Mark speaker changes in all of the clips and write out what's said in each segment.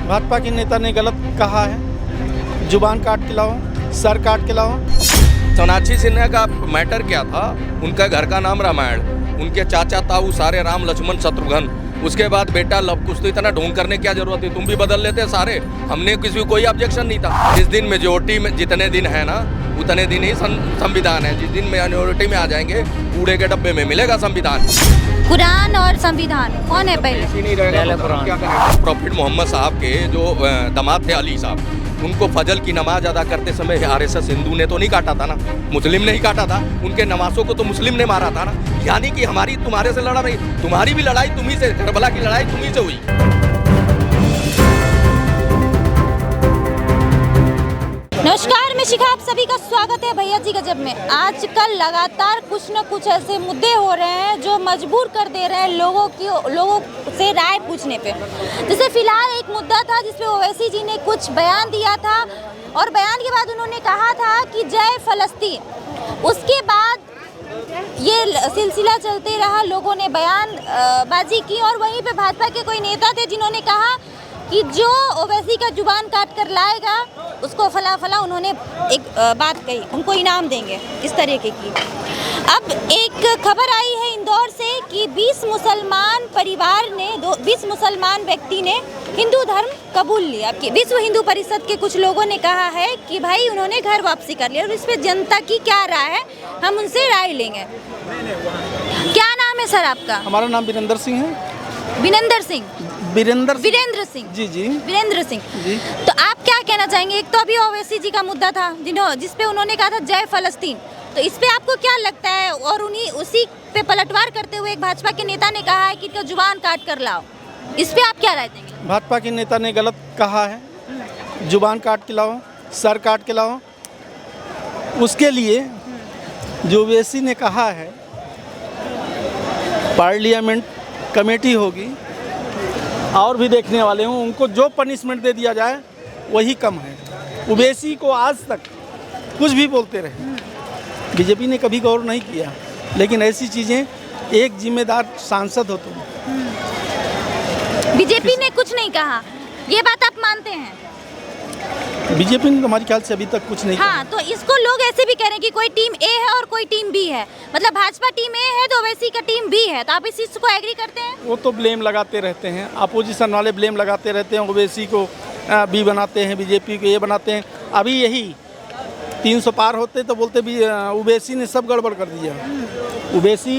Speaker 1: भाजपा के नेता ने गलत कहा है, जुबान काट के लाओ, सर काट के लाओ।
Speaker 2: सोनाक्षी सिन्हा का मैटर क्या था? उनका घर का नाम रामायण, उनके चाचा ताऊ सारे राम लक्ष्मण शत्रुघ्न, उसके बाद बेटा लव कुश। तो इतना ढूंढ करने क्या जरूरत है? तुम भी बदल लेते सारे, हमने किसी को कोई ऑब्जेक्शन नहीं था। जिस दिन मेजोरिटी में जितने दिन है ना उतने दिन ही संविधान है। जिस दिन माइनॉरिटी में आ जाएंगे कूड़े के डब्बे में मिलेगा संविधान।
Speaker 3: कुरान और संविधान कौन है पहले?
Speaker 2: क्या करें? प्रॉफिट मोहम्मद साहब के जो दामाद थे अली साहब, उनको फजल की नमाज अदा करते समय आरएसएस हिंदू ने तो नहीं काटा था ना, मुस्लिम ने ही काटा था। उनके नमाजों को तो मुस्लिम ने मारा था ना। यानी कि हमारी तुम्हारे से लड़ा रही, तुम्हारी भी लड़ाई तुम्ही से, करबला की लड़ाई तुम्ही से हुई।
Speaker 3: नमस्कार, मैं शिखा, आप सभी का स्वागत है भैया जी गजब में। आजकल लगातार कुछ न कुछ ऐसे मुद्दे हो रहे हैं जो मजबूर कर दे रहे हैं लोगों से राय पूछने पे। जैसे फिलहाल एक मुद्दा था जिसपे ओवैसी जी ने कुछ बयान दिया था और बयान के बाद उन्होंने कहा था कि जय फलस्तीन। उसके बाद ये सिलसिला चलते रहा, लोगों ने बयान बाजी की और वहीं पे भाजपा के कोई नेता थे जिन्होंने कहा कि जो ओवैसी का जुबान काट कर लाएगा उसको फला फला, उन्होंने एक बात कही, उनको इनाम देंगे, इस तरीके की। अब एक खबर आई है इंदौर से कि 20 मुसलमान परिवार ने 20 मुसलमान व्यक्ति ने हिंदू धर्म कबूल लिया। विश्व हिंदू परिषद के कुछ लोगों ने कहा है कि भाई उन्होंने घर वापसी कर लिया और इस पर जनता की क्या राय है, हम उनसे राय लेंगे। क्या नाम है सर आपका?
Speaker 1: हमारा नाम वीरेंद्र सिंह है।
Speaker 3: वीरेंद्र सिंह? वीरेंद्र सिंह
Speaker 1: जी जी
Speaker 3: वीरेंद्र सिंह
Speaker 1: जी।
Speaker 3: तो आप क्या कहना चाहेंगे? एक तो अभी ओवैसी जी का मुद्दा था जिसपे उन्होंने कहा था जय फलस्तीन, तो इस पे आपको क्या लगता है? और उसी पे पलटवार करते हुए एक भाजपा के नेता ने कहा है कि इनका जुबान काट कर लाओ, इस पे आप क्या राय देंगे?
Speaker 1: भाजपा के नेता ने गलत कहा है, जुबान काट के लाओ, सर काट के लाओ। उसके लिए जो ओवैसी ने कहा है, पार्लियामेंट कमेटी होगी और भी देखने वाले हों, उनको जो पनिशमेंट दे दिया जाए वही कम है। ओवैसी को आज तक कुछ भी बोलते रहे, बीजेपी ने कभी गौर नहीं किया, लेकिन ऐसी चीज़ें एक जिम्मेदार सांसद हो तुम।
Speaker 3: बीजेपी ने कुछ नहीं कहा, ये बात आप मानते हैं?
Speaker 1: बीजेपी ने हमारे ख्याल से अभी तक कुछ नहीं
Speaker 3: हाँ, तो इसको लोग ऐसे भी कह रहे हैं कि कोई टीम ए है और कोई टीम बी है, मतलब भाजपा टीम ए है तो ओवैसी का टीम बी है, तो आप इस चीज़ को एग्री करते हैं?
Speaker 1: वो तो ब्लेम लगाते रहते हैं, अपोजिशन वाले ब्लेम लगाते रहते हैं, ओवैसी को बी बनाते हैं, बीजेपी को ये बनाते हैं। अभी यही 300 पार होते तो बोलते भी ओवैसी ने सब गड़बड़ कर दिया। ओवैसी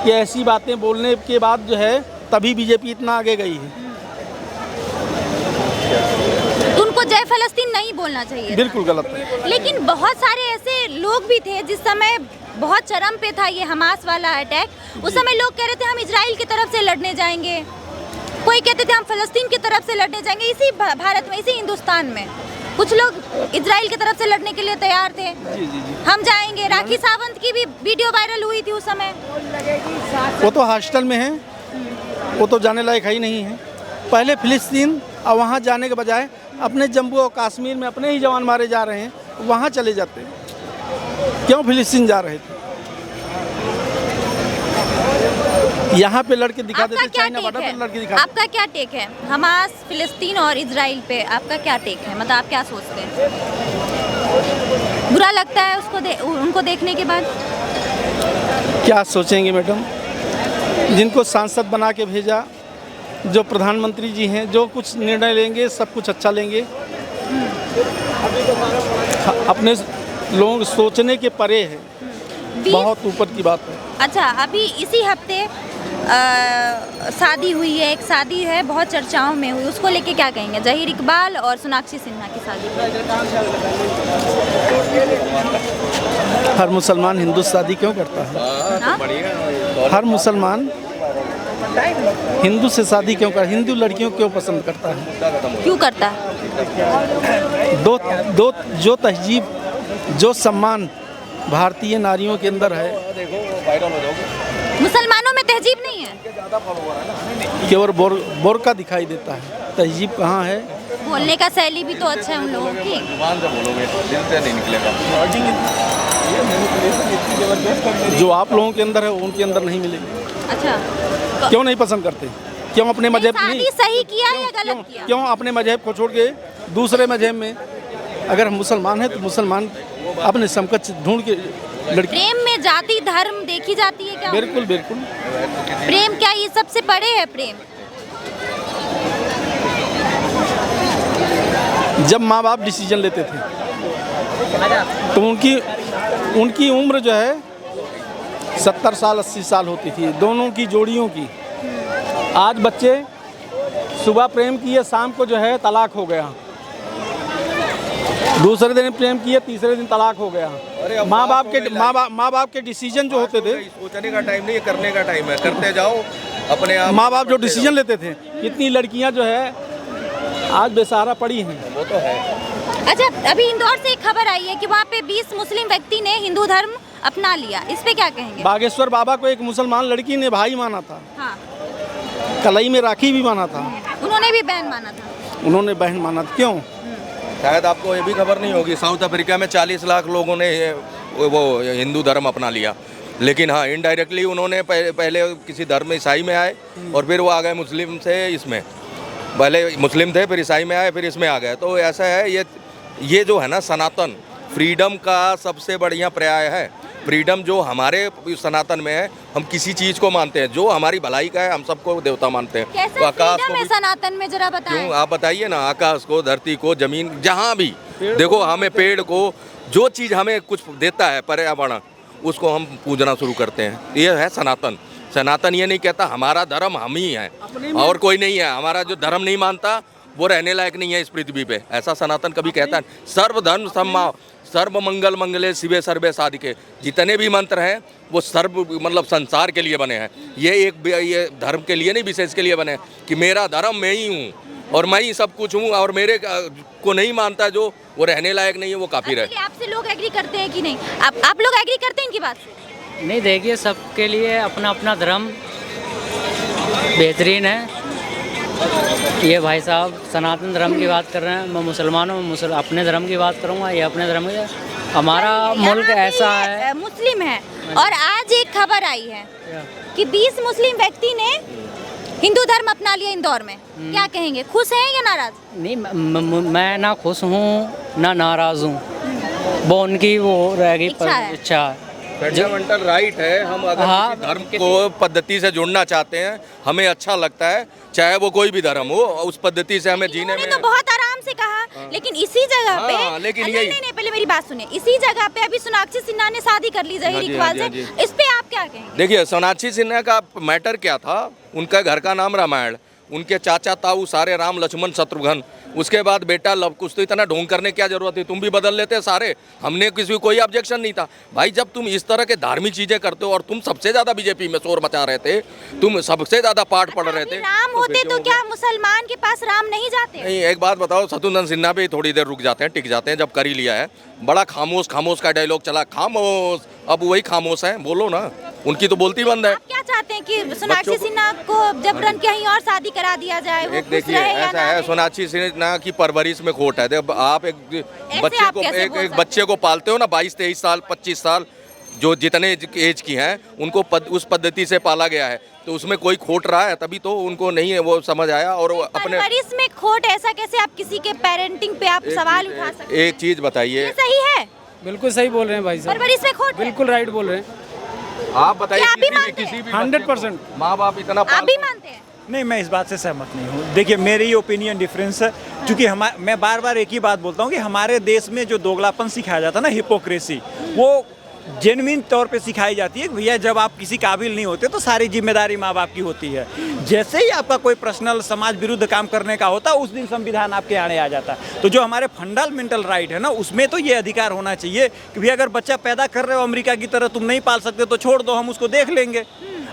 Speaker 1: की ऐसी बातें बोलने के बाद जो है तभी बीजेपी इतना आगे गई है।
Speaker 3: उनको जय फलस्तीन नहीं बोलना चाहिए,
Speaker 1: बिल्कुल गलत है।
Speaker 3: लेकिन बहुत सारे ऐसे लोग भी थे जिस समय बहुत चरम पे था ये हमास वाला अटैक, उस समय लोग कह रहे थे हम इजराइल की तरफ से लड़ने जाएंगे, कोई कहते थे हम फलस्तीन की तरफ से लड़ने जाएंगे। इसी भारत में, इसी हिंदुस्तान में कुछ लोग इजराइल की तरफ से लड़ने के लिए तैयार थे।
Speaker 1: जी।
Speaker 3: हम जाएंगे। राखी सावंत की भी वीडियो वायरल हुई थी उस समय।
Speaker 1: वो तो हॉस्टल में है, वो तो जाने लायक ही नहीं है। पहले फिलिस्तीन और वहाँ जाने के बजाय अपने जम्मू और कश्मीर में अपने ही जवान मारे जा रहे हैं, वहाँ चले जाते। क्यों फिलिस्तीन जा रहे थे? यहाँ पे लड़के दिखा देते, चाइना बॉर्डर पे लड़के दिखा।
Speaker 3: आपका क्या टेक है हमास, फिलिस्तीन और इजराइल पे? आपका क्या टेक है, मतलब आप क्या सोचते हैं? बुरा लगता है उनको देखने के बाद?
Speaker 1: क्या सोचेंगे मैडम, जिनको सांसद बना के भेजा, जो प्रधानमंत्री जी हैं, जो कुछ निर्णय लेंगे सब कुछ अच्छा लेंगे। अपने लोग सोचने के परे है, बहुत ऊपर की बात है।
Speaker 3: अच्छा, अभी इसी हफ्ते शादी हुई है, एक शादी है बहुत चर्चाओं में हुई, उसको लेके क्या कहेंगे? जहीर इकबाल और सोनाक्षी सिन्हा की शादी।
Speaker 1: हर मुसलमान हिंदू शादी क्यों करता है? हर मुसलमान हिंदू से शादी क्यों करता है? हिंदू लड़कियों क्यों पसंद करता है?
Speaker 3: क्यों करता है?
Speaker 1: दो जो तहजीब, जो सम्मान भारतीय नारियों के अंदर है,
Speaker 3: मुसलमानों में तहजीब नहीं है,
Speaker 1: केवल बोरका दिखाई देता है। तहजीब कहाँ है?
Speaker 3: बोलने का शैली भी तो अच्छा है उन लोगों की।
Speaker 1: जो आप लोगों के अंदर है वो उनके अंदर नहीं मिलेगी।
Speaker 3: अच्छा,
Speaker 1: क्यों नहीं पसंद करते? क्यों अपने मजहब
Speaker 3: शादी सही किया या गलत किया?
Speaker 1: क्यों अपने मजहब को छोड़ के दूसरे मजहब में? अगर हम मुसलमान हैं तो मुसलमान अपने समकक्ष ढूंढ के लड़की।
Speaker 3: प्रेम में जाति धर्म देखी जाती है क्या?
Speaker 1: बिल्कुल बिल्कुल।
Speaker 3: प्रेम क्या ये सबसे बड़े है प्रेम?
Speaker 1: जब माँ बाप डिसीजन लेते थे तो उनकी उम्र जो है 70 साल 80 साल होती थी, दोनों की जोड़ियों की। आज बच्चे सुबह प्रेम किए, शाम को जो है तलाक हो गया, दूसरे दिन प्रेम किए, तीसरे दिन तलाक हो गया। माँ बाप के डिसीजन जो होते थे,
Speaker 2: सोचने का टाइम नहीं, करने का टाइम है, करते जाओ अपने आप।
Speaker 1: माँ बाप जो डिसीजन लेते थे, कितनी लड़कियाँ जो है आज बेसहारा पड़ी हैं।
Speaker 2: वो तो है।
Speaker 3: अच्छा, अभी इंदौर से एक खबर आई है कि वहाँ पे 20 मुस्लिम व्यक्ति ने हिंदू धर्म अपना लिया, इस पे क्या कहेंगे?
Speaker 1: बागेश्वर बाबा को एक मुसलमान लड़की ने भाई माना था,
Speaker 3: हाँ,
Speaker 1: कलाई में राखी भी माना था,
Speaker 3: उन्होंने भी बहन माना था।
Speaker 1: उन्होंने बहन माना था। क्यों?
Speaker 2: शायद आपको ये भी खबर नहीं होगी, साउथ अफ्रीका में 40 लाख लोगों ने वो हिंदू धर्म अपना लिया, लेकिन हाँ इनडायरेक्टली उन्होंने पहले किसी धर्म ईसाई में आए और फिर वो आ गए मुस्लिम से इसमें। पहले मुस्लिम थे, फिर ईसाई में आए, फिर इसमें आ गए। तो ऐसा है, ये जो है ना सनातन फ्रीडम का सबसे बढ़िया पर्याय है। फ्रीडम जो हमारे सनातन में है, हम किसी चीज़ को मानते हैं जो हमारी भलाई का है, हम सबको देवता मानते हैं।
Speaker 3: कैसा
Speaker 2: तो आकाश
Speaker 3: फ्रीडम
Speaker 2: को
Speaker 3: है सनातन में, जरा बताएं।
Speaker 2: क्यों आप बताइए ना, आकाश को, धरती को, जमीन, जहाँ भी देखो हमें पेड़ को, जो चीज़ हमें कुछ देता है पर्यावरण, उसको हम पूजना शुरू करते हैं। ये है सनातन। सनातन ये नहीं कहता हमारा धर्म हम ही हैं और कोई नहीं है, हमारा जो धर्म नहीं मानता वो रहने लायक नहीं है इस पृथ्वी पे, ऐसा सनातन कभी कहता नहीं। सर्वधर्म सम्माव, सर्व मंगल मंगले शिवे सर्वे साधिके, जितने भी मंत्र हैं वो सर्व मतलब संसार के लिए बने हैं। ये धर्म के लिए नहीं, विशेष के लिए बने हैं कि मेरा धर्म मैं ही हूँ और मैं ही सब कुछ हूँ, और मेरे को नहीं मानता जो, वो रहने लायक नहीं है, वो काफिर है।
Speaker 3: आपसे लोग एग्री करते हैं कि नहीं? आप लोग एग्री करते हैं इनकी बात से?
Speaker 4: नहीं, देखिए सबके लिए अपना अपना धर्म बेहतरीन है। ये भाई साहब सनातन धर्म की बात कर रहे हैं, मैं मुसलमान हूँ, अपने धर्म की बात करूँगा, ये अपने धर्म की। हमारा मुल्क ऐसा है,
Speaker 3: मुस्लिम है, और आज एक खबर आई है कि 20 मुस्लिम व्यक्ति ने हिंदू धर्म अपना लिया इंदौर में। क्या कहेंगे, खुश हैं या नाराज?
Speaker 4: नहीं, मैं ना खुश हूँ ना नाराज हूँ, वो उनकी वो रहेगी इच्छा।
Speaker 2: फंडामेंटल राइट है, हम अगर किसी धर्म को पद्धति से जुड़ना चाहते हैं, हमें अच्छा लगता है, चाहे वो कोई भी धर्म हो, उस पद्धति से हमें जीने में।
Speaker 3: तो बहुत आराम से कहा, लेकिन इसी जगह पे नहीं, पहले मेरी बात सुनिए, इसी जगह पे अभी सोनाक्षी सिन्हा ने शादी कर ली जहीर इकबाल से, इस पे आप क्या कहेंगे?
Speaker 2: देखिए, सोनाक्षी सिन्हा का मैटर क्या था, उनका घर का नाम रामायण, उनके चाचा ताऊ सारे राम लक्ष्मण शत्रुघ्न, उसके बाद बेटा लव कुश, तो इतना ढोंग करने क्या जरूरत है? तुम भी बदल लेते सारे, हमने किसी कोई ऑब्जेक्शन नहीं था भाई। जब तुम इस तरह के धार्मिक चीजें करते हो, और तुम सबसे ज्यादा बीजेपी में शोर मचा रहे थे, तुम सबसे ज्यादा पाठ पढ़ रहे थे,
Speaker 3: राम होते तो क्या मुसलमान के पास राम नहीं जाते?
Speaker 2: नहीं, एक बात बताओ, शत्रुघ्न सिन्हा पे थोड़ी देर रुक जाते हैं, टिक जाते हैं, जब कर ही लिया है। बड़ा खामोश खामोश का डायलॉग चला, खामोश, अब वही खामोश है, बोलो ना, उनकी तो बोलती बंद है।
Speaker 3: आप क्या चाहते हैं कि सोनाक्षी सिन्हा को जबरन कहीं और शादी करा दिया जाए? वो खुश
Speaker 2: देखिए,
Speaker 3: रहे या
Speaker 2: ऐसा
Speaker 3: ना
Speaker 2: है,
Speaker 3: रहे?
Speaker 2: सोनाक्षी सिन्हा की परवरिश में खोट है। आप एक बच्चे को पालते हो ना, 22-23 साल 25 साल, जो जितने एज की हैं उनको उस पद्धति से पाला गया है, तो उसमें कोई खोट रहा है, तभी तो उनको नहीं है वो समझ आया। और अपने
Speaker 3: परवरिश में खोट, ऐसा कैसे आप किसी के पेरेंटिंग पे आप सवाल उठा सकते हैं?
Speaker 2: एक चीज बताइए,
Speaker 3: ये सही है?
Speaker 5: बिल्कुल सही बोल रहे हैं भाई साहब,
Speaker 3: परवरिश में खोट है?
Speaker 5: बिल्कुल राइट बोल रहे हैं
Speaker 2: आप बताइए।
Speaker 3: क्या आप भी मानते हैं?
Speaker 2: किसी भी
Speaker 5: 100%।
Speaker 2: माँ बाप इतना
Speaker 3: आप भी मानते हैं?
Speaker 6: नहीं, मैं इस बात से सहमत नहीं हूँ। देखिए, मेरी ओपिनियन डिफरेंस है, क्योंकि मैं बार बार एक ही बात बोलता हूँ कि हमारे देश में जो दोगलापन सिखाया जाता है ना, हिपोक्रेसी, वो जेन्युइन तौर पे सिखाई जाती है। भैया जब आप किसी काबिल नहीं होते तो सारी जिम्मेदारी माँ बाप की होती है। जैसे ही आपका कोई पर्सनल समाज विरुद्ध काम करने का होता है, उस दिन संविधान आपके आने आ जाता है। तो जो हमारे फंडामेंटल राइट है ना, उसमें तो ये अधिकार होना चाहिए कि भैया अगर बच्चा पैदा कर रहे हो अमेरिका की तरह, तुम नहीं पाल सकते तो छोड़ दो, हम उसको देख लेंगे।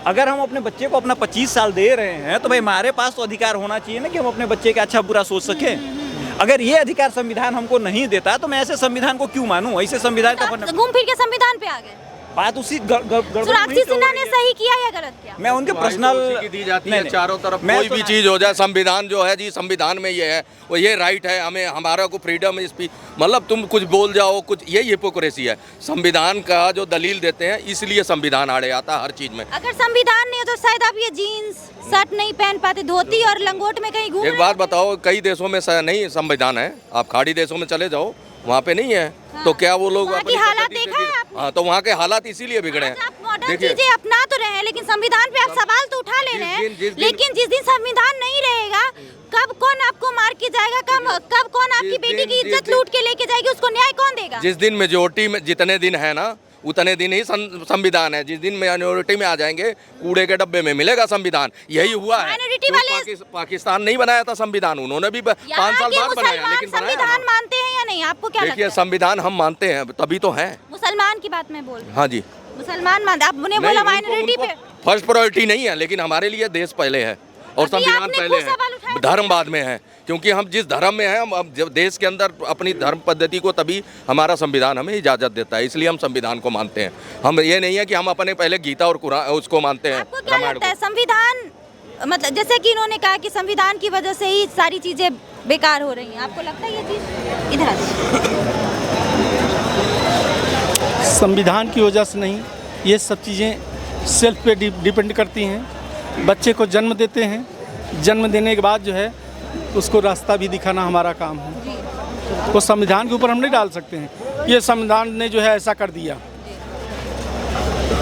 Speaker 6: अगर हम अपने बच्चे को अपना 25 साल दे रहे हैं, तो भाई हमारे पास तो अधिकार होना चाहिए ना कि हम अपने बच्चे का अच्छा बुरा सोच सकें। अगर ये अधिकार संविधान हमको नहीं देता, तो मैं ऐसे संविधान को क्यों मानूं? ऐसे संविधान का
Speaker 3: घूम फिर के संविधान पे आ गए।
Speaker 6: बात उसी गड़बड़
Speaker 3: सोनाक्षी सिन्हा ने सही किया या गलत किया?
Speaker 6: मैं उनके पर्सनल
Speaker 2: उसी की दी जाती है
Speaker 6: नहीं,
Speaker 2: चारों तरफ।
Speaker 6: मैं
Speaker 2: कोई भी
Speaker 6: तो-
Speaker 2: चीज हो जाए, संविधान जो है जी, संविधान में ये है, वो ये राइट है हमें, हमारा को फ्रीडम स्पीच, मतलब तुम कुछ बोल जाओ कुछ, यही हिपोक्रेसी है। संविधान का जो दलील देते हैं इसलिए संविधान आड़े आता है हर चीज में।
Speaker 3: अगर संविधान नहीं हो तो शायद आप ये जीन्स शर्ट नहीं पहन पाते, धोती और लंगोट में कहीं घूम
Speaker 2: एक
Speaker 3: रहे
Speaker 2: बात
Speaker 3: थे।
Speaker 2: बताओ, कई देशों में नहीं संविधान है, आप खाड़ी देशों में चले जाओ वहाँ पे नहीं है। तो क्या वो लोग
Speaker 3: वहाँ की
Speaker 2: अपनी
Speaker 3: हालात
Speaker 2: पद्धति से
Speaker 3: देखा है
Speaker 2: जी-
Speaker 3: आपने?
Speaker 2: हाँ, तो वहाँ के हालात इसीलिए बिगड़े
Speaker 3: आज
Speaker 2: हैं।
Speaker 3: आप मॉडर्न
Speaker 2: देखिए,
Speaker 3: चीजें अपना तो रहे हैं, लेकिन संविधान पे आप सवाल तो उठा ले रहे हैं। लेकिन जिस दिन संविधान नहीं रहेगा, कब कौन आपको मार के जाएगा, कब कौन आपकी बेटी की इज्जत लूट के लेके जाएगी, उसको न्याय कौन देगा?
Speaker 2: जिस दिन मेजोरिटी में जितने दिन है ना, उतने दिन ही संविधान है। जिस दिन माइनॉरिटी में आ जाएंगे, कूड़े के डब्बे में मिलेगा संविधान। यही हुआ है।
Speaker 3: माइनॉरिटी
Speaker 2: क्यों
Speaker 3: वाले
Speaker 2: पाकिस्तान नहीं बनाया था संविधान, उन्होंने भी 5
Speaker 3: यहाँ
Speaker 2: साल
Speaker 3: के
Speaker 2: बाद बनाया,
Speaker 3: मुसलमान
Speaker 2: लेकिन बनाया
Speaker 3: संविधान
Speaker 2: ना।
Speaker 3: मानते हैं या नहीं, आपको क्या लगता
Speaker 2: देखिए,
Speaker 3: है?
Speaker 2: संविधान हम मानते हैं तभी तो है।
Speaker 3: मुसलमान की बात मैं बोल रही हूँ।
Speaker 2: हाँ जी,
Speaker 3: मुसलमान मानते, आपने बोला माइनॉरिटी पे।
Speaker 2: फर्स्ट प्रायोरिटी नहीं है, लेकिन हमारे लिए देश पहले है और
Speaker 3: अभी
Speaker 2: संविधान
Speaker 3: आपने
Speaker 2: पहले
Speaker 3: खुद सवाल उठाया
Speaker 2: है,
Speaker 3: था।
Speaker 2: धर्म बाद में है। क्योंकि हम जिस धर्म में हैं, हम अब जब देश के अंदर अपनी धर्म पद्धति को, तभी हमारा संविधान हमें इजाज़त देता है, इसलिए हम संविधान को मानते हैं। हम ये नहीं है कि हम अपने पहले गीता और कुरान उसको मानते हैं,
Speaker 3: आपको क्या
Speaker 2: रामायण
Speaker 3: लगता है
Speaker 2: को।
Speaker 3: संविधान, मतलब जैसे कि इन्होंने कहा कि संविधान की वजह से ही सारी चीजें बेकार हो रही हैं, आपको लगता है ये चीज? इधर
Speaker 1: संविधान की वजह से नहीं, ये सब चीज़ें सेल्फ पे डिपेंड करती हैं। बच्चे को जन्म देते हैं, जन्म देने के बाद जो है उसको रास्ता भी दिखाना हमारा काम है। तो संविधान के ऊपर हम नहीं डाल सकते हैं ये संविधान ने जो है ऐसा कर दिया।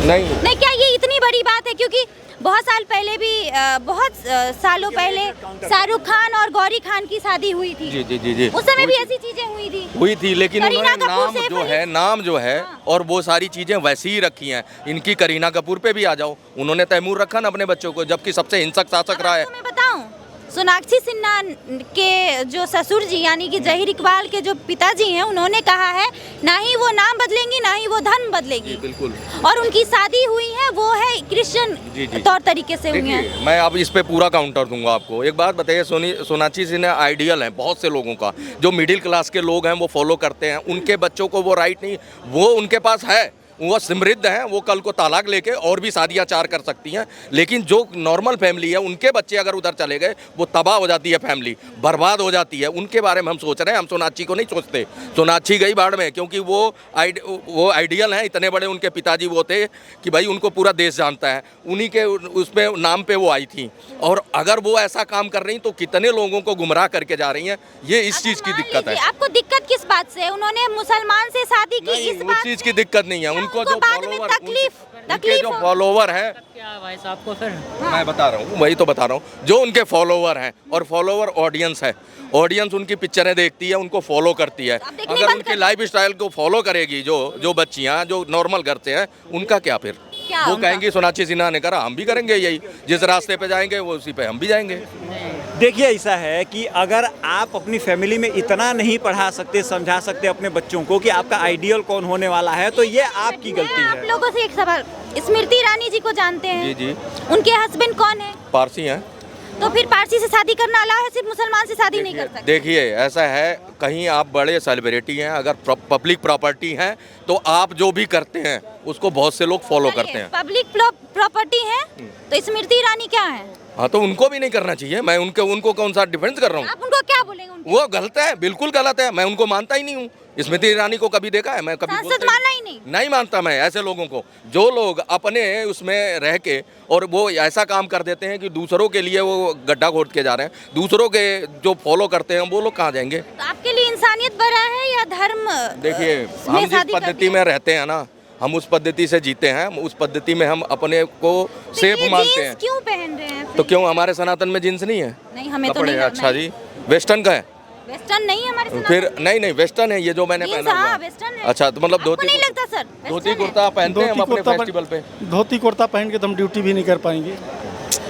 Speaker 2: नहीं,
Speaker 3: क्या ये इतनी बड़ी बात है? क्योंकि बहुत साल पहले भी बहुत सालों पहले शाहरुख खान और गौरी खान की शादी हुई थी।
Speaker 2: जी जी जी जी,
Speaker 3: उस समय भी ऐसी चीजें हुई थी।
Speaker 2: लेकिन
Speaker 3: करीना
Speaker 2: उन्होंने
Speaker 3: कपूर
Speaker 2: नाम
Speaker 3: से
Speaker 2: जो
Speaker 3: बड़ी-
Speaker 2: है, नाम जो है
Speaker 3: हाँ।
Speaker 2: और वो सारी चीजें वैसी ही रखी हैं। इनकी करीना कपूर पे भी आ जाओ, उन्होंने तैमूर रखा ना अपने बच्चों को, जबकि सबसे हिंसक शासक
Speaker 3: अब
Speaker 2: रहा है।
Speaker 3: आपको मैं बताऊं, सोनाक्षी सिन्हा के जो ससुर जी यानी कि जहीर इकबाल के जो पिताजी हैं, उन्होंने कहा है ना ही वो नाम बदलेंगी ना ही वो धर्म बदलेगी।
Speaker 2: बिल्कुल।
Speaker 3: और उनकी शादी हुई है वो है क्रिश्चियन
Speaker 2: जी, जी।
Speaker 3: तौर तरीके से हुई है।
Speaker 2: देखिए, मैं अब इस पे पूरा काउंटर दूंगा आपको। एक बात बताइए, सोनाक्षी सिन्हा आइडियल है बहुत से लोगों का, जो मिडिल क्लास के लोग हैं वो फॉलो करते हैं। उनके बच्चों को वो राइट नहीं, वो उनके पास है, वो समृद्ध हैं, वो कल को तालाक लेके और भी शादियां 4 कर सकती हैं। लेकिन जो नॉर्मल फैमिली है, उनके बच्चे अगर उधर चले गए, वो तबाह हो जाती है, फैमिली बर्बाद हो जाती है। उनके बारे में हम सोच रहे हैं, हम सोनाक्षी को नहीं सोचते। सोनाक्षी गई बाढ़ में, क्योंकि वो आइडियल हैं। इतने बड़े उनके पिताजी वो थे कि भाई उनको पूरा देश जानता है, उन्हीं के उसमें नाम पे वो आई थी। और अगर वो ऐसा काम कर रही तो कितने लोगों को गुमराह करके जा रही हैं, ये इस चीज़ की
Speaker 3: मान
Speaker 2: दिक्कत है।
Speaker 3: लीजिए, आपको दिक्कत किस बात से है? उन्होंने मुसलमान से शादी की,
Speaker 2: नहीं,
Speaker 3: इस
Speaker 2: उस
Speaker 3: बात
Speaker 2: चीज़
Speaker 3: से?
Speaker 2: की दिक्कत नहीं है। उनको जो
Speaker 3: बाद में
Speaker 2: फॉलोवर, उनके
Speaker 3: तकलीफ
Speaker 2: जो
Speaker 3: हो।
Speaker 2: फॉलोवर हैं,
Speaker 4: क्या है भाई साहब को फिर?
Speaker 2: मैं बता रहा हूँ, वही तो बता रहा हूँ, जो उनके फॉलोवर हैं और फॉलोवर ऑडियंस है, ऑडियंस उनकी पिक्चरें देखती है, उनको फॉलो करती है।
Speaker 3: आप देखने
Speaker 2: अगर
Speaker 3: बंद
Speaker 2: उनके
Speaker 3: कर-
Speaker 2: लाइफ स्टाइल को फॉलो करेगी जो बच्चियाँ जो नॉर्मल घर से हैं, उनका क्या फिर?
Speaker 3: क्या
Speaker 2: वो
Speaker 3: उनका?
Speaker 2: कहेंगी सोनाक्षी सिन्हा ने करा, हम भी करेंगे यही। जिस रास्ते पे जाएंगे वो उसी पे हम भी जाएंगे।
Speaker 6: देखिए, ऐसा है कि अगर आप अपनी फैमिली में इतना नहीं पढ़ा सकते, समझा सकते अपने बच्चों को कि आपका आइडियल कौन होने वाला है, तो ये आपकी गलती
Speaker 3: मैं आप
Speaker 6: है।
Speaker 3: लोगों से एक सवाल, स्मृति ईरानी जी को जानते हैं?
Speaker 2: जी जी,
Speaker 3: उनके हस्बैंड कौन है?
Speaker 2: पारसी हैं।
Speaker 3: तो फिर पारसी से शादी करना अलाउ है, सिर्फ मुसलमान से शादी नहीं कर सकते?
Speaker 2: देखिए, ऐसा है, कहीं आप बड़े सेलिब्रिटी हैं, अगर पब्लिक प्रॉपर्टी हैं, तो आप जो भी करते हैं उसको बहुत से लोग फॉलो करते हैं।
Speaker 3: पब्लिक प्रॉपर्टी है तो स्मृति ईरानी क्या है?
Speaker 2: हाँ, तो उनको भी नहीं करना चाहिए। मैं उनको कौन सा डिफेंस कर रहा हूँ?
Speaker 3: आप उनको क्या बोलेंगे? उनके
Speaker 2: वो गलत है, बिल्कुल गलत है। मैं उनको मानता ही नहीं हूँ। स्मृति ईरानी को कभी देखा है? मैं कभी
Speaker 3: सांसद माना ही नहीं।
Speaker 2: नहीं मानता मैं ऐसे लोगों को, जो लोग अपने उसमें रह के और वो ऐसा काम कर देते हैं कि दूसरों के लिए वो गड्ढा खोद के जा रहे हैं। दूसरों के जो फॉलो करते हैं वो लोग कहाँ जाएंगे?
Speaker 3: तो आपके लिए इंसानियत बड़ा है या धर्म?
Speaker 2: देखिए,
Speaker 3: में
Speaker 2: हम जिस
Speaker 3: शादी कर
Speaker 2: पद्धति
Speaker 3: दिया?
Speaker 2: में रहते हैं ना, हम उस पद्धति से जीते हैं, उस पद्धति में हम अपने को
Speaker 3: तो
Speaker 2: सेफ
Speaker 3: ये
Speaker 2: मानते
Speaker 3: जीन्स
Speaker 2: हैं।
Speaker 3: क्यों पहन रहे हैं?
Speaker 2: तो क्यों हमारे सनातन में जींस नहीं है?
Speaker 3: नहीं, हमें तो
Speaker 2: कपड़े?
Speaker 3: नहीं।
Speaker 2: अच्छा जी, वेस्टर्न का है
Speaker 3: वेस्टर्न नहीं है हमारे सनातन
Speaker 2: फिर? नहीं, वेस्टर्न है ये जो मैंने
Speaker 3: जीन्स,
Speaker 2: पहना हुआ
Speaker 3: हाँ,
Speaker 2: है।
Speaker 3: वेस्टर्न है।
Speaker 2: अच्छा, तो मतलब
Speaker 3: आपको नहीं लगता सर?
Speaker 2: धोती
Speaker 3: वेस्टर्न है?
Speaker 2: कुर्ता पहनते हैं हम
Speaker 1: धोती
Speaker 2: अपने
Speaker 1: कुर्ता
Speaker 2: फेस्टिवल पे।
Speaker 1: धोती कुर्ता पहन के तो हम ड्यूटी भी नहीं कर पाएंगे।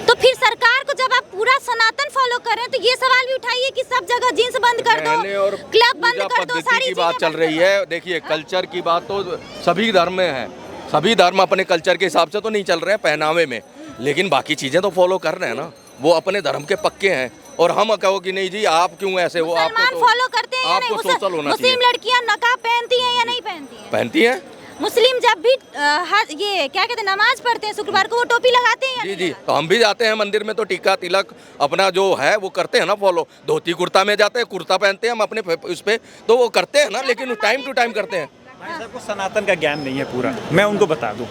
Speaker 3: तो फिर सरकार को जब आप पूरा सनातन फॉलो कर रहे हैं तो ये सवाल भी उठाइए कि सब जगह जींस बंद कर दो,
Speaker 2: रहने और
Speaker 3: क्लब बंद
Speaker 2: पूजा
Speaker 3: कर दो,
Speaker 2: पद्धति
Speaker 3: सारी
Speaker 2: की बात
Speaker 3: चीजें
Speaker 2: चल
Speaker 3: बंद
Speaker 2: रही
Speaker 3: कर दो।
Speaker 2: है। देखिए, कल्चर की बात तो सभी धर्म में है, सभी धर्म अपने कल्चर के हिसाब से तो नहीं चल रहे हैं पहनावे में, लेकिन बाकी चीजें तो फॉलो कर रहे हैं ना, वो अपने धर्म के पक्के हैं। और हम कहो कि नहीं जी आप क्यों ऐसे हो,
Speaker 3: मुसलमान
Speaker 2: आपको तो
Speaker 3: फॉलो करते हैं या नहीं?
Speaker 2: आपको सोशल होना
Speaker 3: मुस्लिम
Speaker 2: चाहिए।
Speaker 3: लड़कियां नकाब पहनती हैं या नहीं पहनती हैं?
Speaker 2: पहनती हैं।
Speaker 3: मुस्लिम जब भी ये क्या कहते हैं नमाज पढ़ते हैं शुक्रवार को, वो टोपी लगाते हैं या
Speaker 2: जी
Speaker 3: नहीं
Speaker 2: जी,
Speaker 3: लगाते?
Speaker 2: तो हम भी जाते हैं मंदिर में तो टीका तिलक अपना जो है वो करते हैं ना फॉलो। धोती कुर्ता में जाते हैं, कुर्ता पहनते हैं हम अपने उस पे, तो वो करते हैं ना, लेकिन टाइम टू टाइम करते हैं।
Speaker 6: भाई साहब को सनातन का ज्ञान नहीं है पूरा, मैं उनको बता दूं।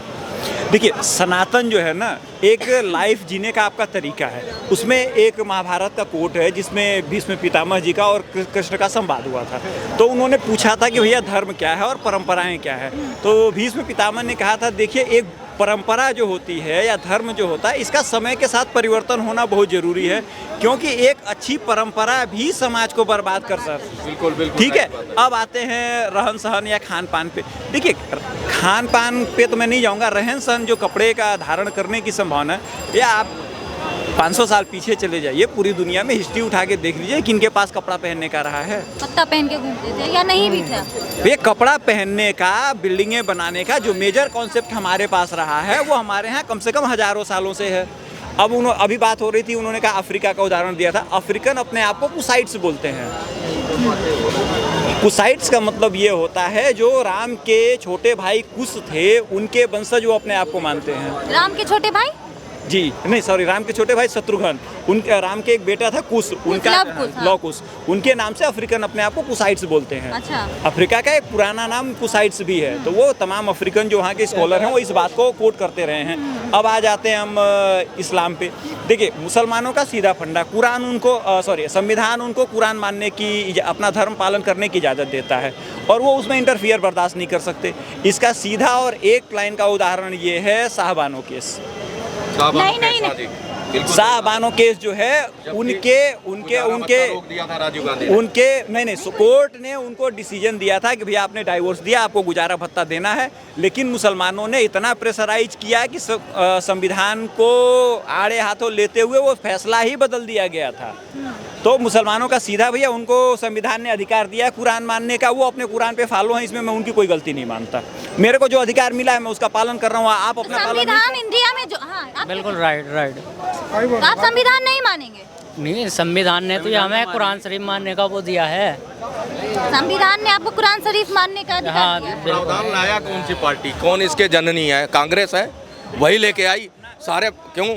Speaker 6: देखिए सनातन जो है ना एक लाइफ जीने का आपका तरीका है। उसमें एक महाभारत का कोट है जिसमें भीष्म पितामह जी का और कृष्ण का संवाद हुआ था। तो उन्होंने पूछा था कि भैया धर्म क्या है और परंपराएं क्या है। तो भीष्म पितामह ने कहा था देखिए एक परंपरा जो होती है या धर्म जो होता है इसका समय के साथ परिवर्तन होना बहुत ज़रूरी है, क्योंकि एक अच्छी परंपरा भी समाज को बर्बाद कर सकती है।
Speaker 2: बिल्कुल बिल्कुल
Speaker 6: ठीक है, अब आते हैं रहन सहन या खान पान पे। देखिए खान पान पे तो मैं नहीं जाऊंगा, रहन सहन जो कपड़े का धारण करने की संभावना है, या आप 500 साल पीछे चले जाइए, पूरी दुनिया में हिस्ट्री उठा के देख लीजिए किनके पास कपड़ा पहनने का रहा है।
Speaker 3: पत्ता पहन के घूमते थे या नहीं भी था?
Speaker 6: ये कपड़ा पहनने का, बिल्डिंगें बनाने का जो मेजर कॉन्सेप्ट हमारे पास रहा है वो हमारे यहाँ कम से कम हजारों सालों से है। अब अभी बात हो रही थी, उन्होंने कहा अफ्रीका का उदाहरण दिया था। अफ्रीकन अपने आप को कुसाइट्स बोलते हैं। कुसाइट्स का मतलब ये होता है जो राम के छोटे भाई कुश थे उनके वंशज वो अपने आप को मानते हैं।
Speaker 3: राम के छोटे भाई
Speaker 6: जी नहीं सॉरी, राम के छोटे भाई शत्रुघ्न, उनके राम के एक बेटा था कुश, उनका
Speaker 3: हाँ।
Speaker 6: लौ कुश, उनके नाम से अफ्रीकन अपने आप को कुसाइट्स बोलते हैं।
Speaker 3: अच्छा।
Speaker 6: अफ्रीका का एक पुराना नाम कुसाइट्स भी है। तो वो तमाम अफ्रीकन जो वहाँ के स्कॉलर हैं वो इस बात को कोट करते रहे हैं। अब आ जाते हैं हम इस्लाम पे। देखिए मुसलमानों का सीधा फंडा, कुरान उनको संविधान उनको कुरान मानने की, अपना धर्म पालन करने की इजाज़त देता है और वो उसमें इंटरफियर बर्दाश्त नहीं कर सकते। इसका सीधा और एक लाइन का उदाहरण ये है साहबानो केस।
Speaker 3: नहीं।
Speaker 6: साहबानो केस जो है उनके नहीं कोर्ट ने उनको डिसीजन दिया था कि भैया आपने डाइवोर्स दिया, आपको गुजारा भत्ता देना है, लेकिन मुसलमानों ने इतना प्रेशराइज किया कि संविधान को आड़े हाथों लेते हुए वो फैसला ही बदल दिया गया था। तो मुसलमानों का सीधा भैया उनको संविधान ने अधिकार दिया कुरान मानने का, वो अपने कुरान पे फॉलो हैं, इसमें मैं उनकी कोई गलती नहीं मानता। मेरे को जो अधिकार मिला है मैं उसका पालन कर रहा हूँ, आप अपना पालन
Speaker 3: संविधान इंडिया में जो हाँ
Speaker 4: बिल्कुल राइट।
Speaker 3: तो आप संविधान नहीं मानेंगे?
Speaker 4: नहीं, संविधान ने तो हमें कुरान शरीफ मानने का वो दिया है।
Speaker 3: संविधान ने आपको कुरान शरीफ मानने का अधिकार
Speaker 4: हाँ
Speaker 3: दिया?
Speaker 2: प्रावधान लाया कौन सी पार्टी, कौन इसके जननी है? कांग्रेस है, वही लेके आई सारे। क्यों?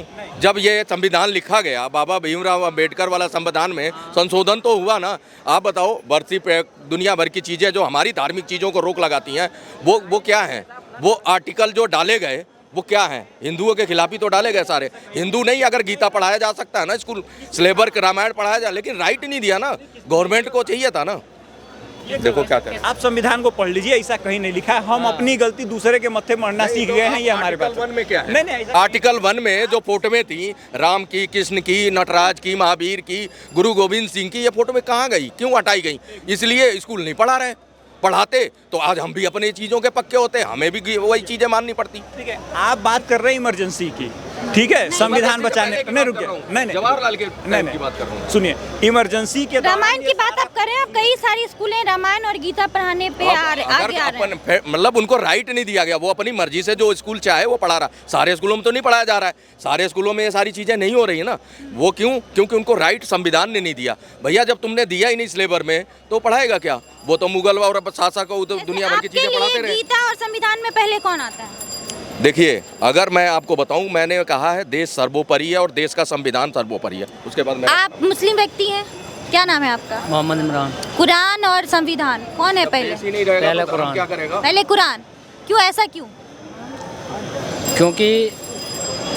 Speaker 2: जब ये संविधान लिखा गया, बाबा भीमराव अंबेडकर वाला संविधान में संशोधन तो हुआ ना। आप बताओ, बढ़ती दुनिया भर की चीज़ें जो हमारी धार्मिक चीज़ों को रोक लगाती हैं वो क्या हैं? वो आर्टिकल जो डाले गए वो क्या हैं? हिंदुओं के खिलाफ ही तो डाले गए सारे। हिंदू नहीं, अगर गीता पढ़ाया जा सकता है ना, स्कूल सिलेबर रामायण पढ़ाया जाए, लेकिन राइट नहीं दिया ना, गवर्नमेंट को चाहिए था ना। देखो क्या करें।
Speaker 6: आप संविधान को पढ़ लीजिए, ऐसा कहीं नहीं लिखा है हम अपनी गलती दूसरे के मत्थे मरना सीख गए हैं, ये हमारे पास।
Speaker 2: आर्टिकल 1 में क्या है?
Speaker 6: नहीं,
Speaker 2: आर्टिकल 1 में जो फोटो में थी राम की, कृष्ण की, नटराज की, महावीर की, गुरु गोविंद सिंह की, ये फोटो में कहाँ गई? क्यों हटाई गई? इसलिए स्कूल नहीं पढ़ा रहे। पढ़ाते तो आज हम भी अपनी चीज़ों के पक्के होते, हमें भी वही चीज़ें माननी पड़ती।
Speaker 6: ठीक है, आप बात कर रहे हैं इमरजेंसी की, ठीक है, संविधान बचाने नहीं रुकिए, नहीं
Speaker 2: जवाहरलाल के
Speaker 6: नहीं
Speaker 2: की बात कर रहा हूँ।
Speaker 6: सुनिए, इमरजेंसी के
Speaker 3: रामायण की बात आप कर रहे हैं। अब कई सारी स्कूलें रामायण और गीता पढ़ाने पे आगे आ रहे हैं।
Speaker 2: मतलब उनको राइट नहीं दिया गया, वो अपनी मर्जी से जो स्कूल चाहे वो पढ़ा रहा। सारे स्कूलों में तो नहीं पढ़ाया जा रहा है, सारे स्कूलों में ये सारी चीज़ें नहीं हो रही है ना। वो क्यों? क्योंकि उनको राइट संविधान ने नहीं दिया। भैया जब तुमने दिया ही नहीं सिलेबर में तो पढ़ाएगा क्या? वो तो मुगल और शासक को दुनिया भर की चीज़ें पढ़ाते रहे।
Speaker 3: गीता और संविधान में पहले कौन आता है?
Speaker 2: देखिए, अगर मैं आपको बताऊं, मैंने कहा है देश सर्वोपरि है और देश का संविधान सर्वोपरि है। उसके बाद मैं
Speaker 3: आप मुस्लिम व्यक्ति हैं, क्या नाम है आपका?
Speaker 4: मोहम्मद इमरान।
Speaker 3: कुरान और संविधान कौन है पहले?
Speaker 2: नहीं रहेगा
Speaker 4: पहले
Speaker 2: तो धर्म
Speaker 4: कुरान।
Speaker 2: क्या करेगा?
Speaker 3: पहले कुरान। क्यों, ऐसा क्यों?
Speaker 4: क्योंकि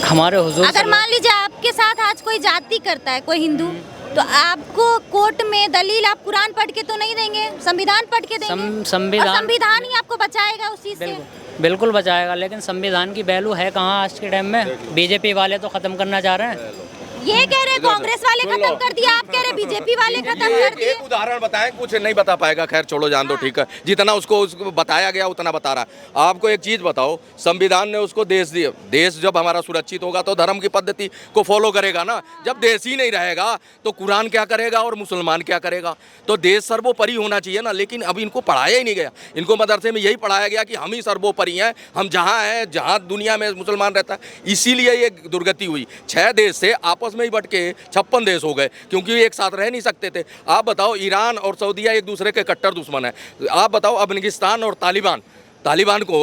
Speaker 4: हमारे हुजूर
Speaker 3: अगर मान लीजिए आपके साथ आज कोई जाति करता है, कोई हिंदू, तो आपको कोर्ट में दलील आप कुरान पढ़ के तो नहीं देंगे, संविधान पढ़ के देंगे। संविधान ही आपको बचाएगा उस चीज से।
Speaker 4: बिल्कुल बचाएगा, लेकिन संविधान की वैल्यू है कहाँ आज के टाइम में? बीजेपी वाले तो खत्म करना चाह रहे हैं।
Speaker 3: ये कह रहे कांग्रेस वाले खत्म कर दिया, आप कह रहे बीजेपी वाले खत्म कर दिए।
Speaker 2: एक उदाहरण बताएं, कुछ नहीं बता पाएगा, खैर छोड़ो, जान दो, ठीक है। जितना उसको बताया गया उतना बता रहा है। आपको एक चीज बताओ, संविधान ने उसको देश दिया। देश जब हमारा सुरक्षित होगा तो धर्म की पद्धति को फॉलो करेगा ना। जब देश ही नहीं रहेगा तो कुरान क्या करेगा और मुसलमान क्या करेगा? तो देश सर्वोपरि होना चाहिए ना, लेकिन अभी इनको पढ़ाया ही नहीं गया। इनको मदरसे में यही पढ़ाया गया कि हम ही सर्वोपरि हैं, हम जहाँ हैं, जहाँ दुनिया में मुसलमान रहता है। इसीलिए ये दुर्गति हुई। 6 देश से आपस में ही बट के 56 देश हो गए, क्योंकि एक साथ रह नहीं सकते थे। आप बताओ, ईरान और सऊदीया एक दूसरे के कट्टर दुश्मन है। आप बताओ, अफगानिस्तान और तालिबान तालिबान को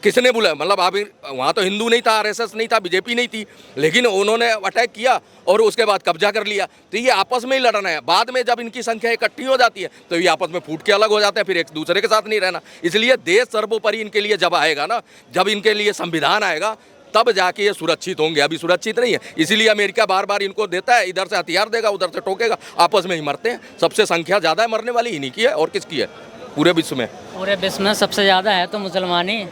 Speaker 2: किसने बुलाया? मतलब आप वहाँ तो हिंदू नहीं था, आरएसएस नहीं था, बीजेपी नहीं थी, लेकिन उन्होंने अटैक किया और उसके बाद कब्जा कर लिया। तो ये आपस में ही लड़ना है। बाद में जब इनकी संख्या इकट्ठी हो जाती है तो ये आपस में फूट के अलग हो जाते हैं, फिर एक दूसरे के साथ नहीं रहना। इसलिए देश सर्वोपरि इनके लिए जब आएगा ना, जब इनके लिए संविधान आएगा, तब जाके ये सुरक्षित होंगे। अभी सुरक्षित नहीं है, इसीलिए अमेरिका बार बार इनको देता है, इधर से हथियार देगा, उधर से ठोकेगा, आपस में ही मरते हैं। सबसे संख्या ज़्यादा है मरने वाली इन्हीं की है, और किसकी है पूरे विश्व में?
Speaker 4: पूरे विश्व में सबसे ज़्यादा है तो मुसलमान ही,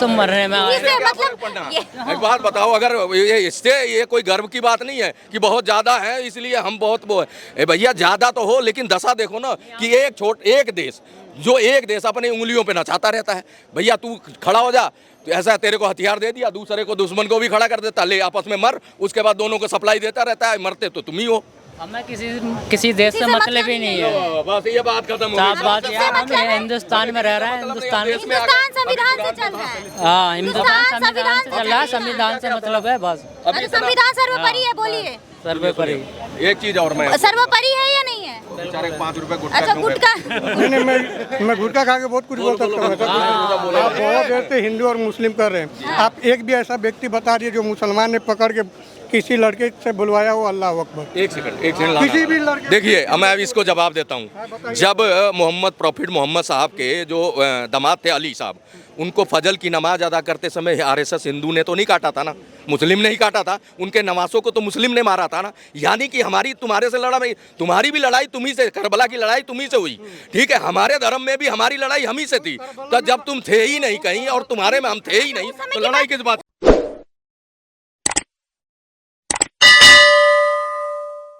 Speaker 4: तो मरने में
Speaker 3: इससे
Speaker 2: क्या
Speaker 3: मतलब
Speaker 2: फर्क पड़ना है? एक बात बताओ, अगर इससे ये कोई गर्व की बात नहीं है कि बहुत ज़्यादा है इसलिए हम बहुत वो है। भैया ज़्यादा तो हो, लेकिन दशा देखो ना कि एक देश, जो एक देश अपनी उंगलियों पे नचाता रहता है। भैया तू खड़ा हो जा, तो ऐसा तेरे को हथियार दे दिया, दूसरे को, दुश्मन को भी खड़ा कर देता, ले आपस में मर, उसके बाद दोनों को सप्लाई देता रहता है, मरते तो तुम ही हो।
Speaker 4: हमें किसी देश से मतलब ही नहीं है।
Speaker 2: बस ये बात खत्म हो
Speaker 4: साफ
Speaker 2: गई।
Speaker 4: बात ये है, हम हिंदुस्तान में रह रहे हैं, हिंदुस्तान में।
Speaker 3: हिंदुस्तान संविधान से चल रहा है।
Speaker 4: हाँ, हिंदुस्तान संविधान से चल रहा है, संविधान से मतलब है बस।
Speaker 3: अरे संविधान सर्वोपरि है, बोलिए।
Speaker 4: सर्वोपरि।
Speaker 2: एक चीज और मैं
Speaker 3: सर्वोपरि है या नहीं है?
Speaker 2: बेचारे 5 रुपए गुटखा
Speaker 3: अच्छा,
Speaker 2: क्यों
Speaker 3: गुटखा।
Speaker 7: नहीं, मैं गुटखा खा के बहुत कुछ बोल सकता हूँ। आप बहुत देर से हिंदू और मुस्लिम कर रहे हैं। आप एक भी ऐसा व्यक्ति बता दिए जो मुसलमान ने पकड़ के किसी लड़के से बुलवाया हो, अल्लाह अकबर।
Speaker 2: एक सेकंड
Speaker 7: किसी भी लड़के,
Speaker 2: देखिए, मैं अब इसको जवाब देता हूँ। जब प्रॉफिट मोहम्मद साहब के जो दामाद थे अली साहब, उनको फजल की नमाज अदा करते समय आरएसएस हिंदू ने तो नहीं काटा था ना, मुस्लिम ने ही काटा था। उनके नवासों को तो मुस्लिम ने मारा था ना। यानी कि हमारी तुम्हारे से लड़ाई, तुम्हारी भी लड़ाई तुम्ही से, करबला की लड़ाई तुम्ही से हुई, ठीक है। हमारे धर्म में भी हमारी लड़ाई हम ही से थी। तो जब तुम थे ही नहीं कहीं और तुम्हारे में हम थे ही नहीं, तो लड़ाई किस बात?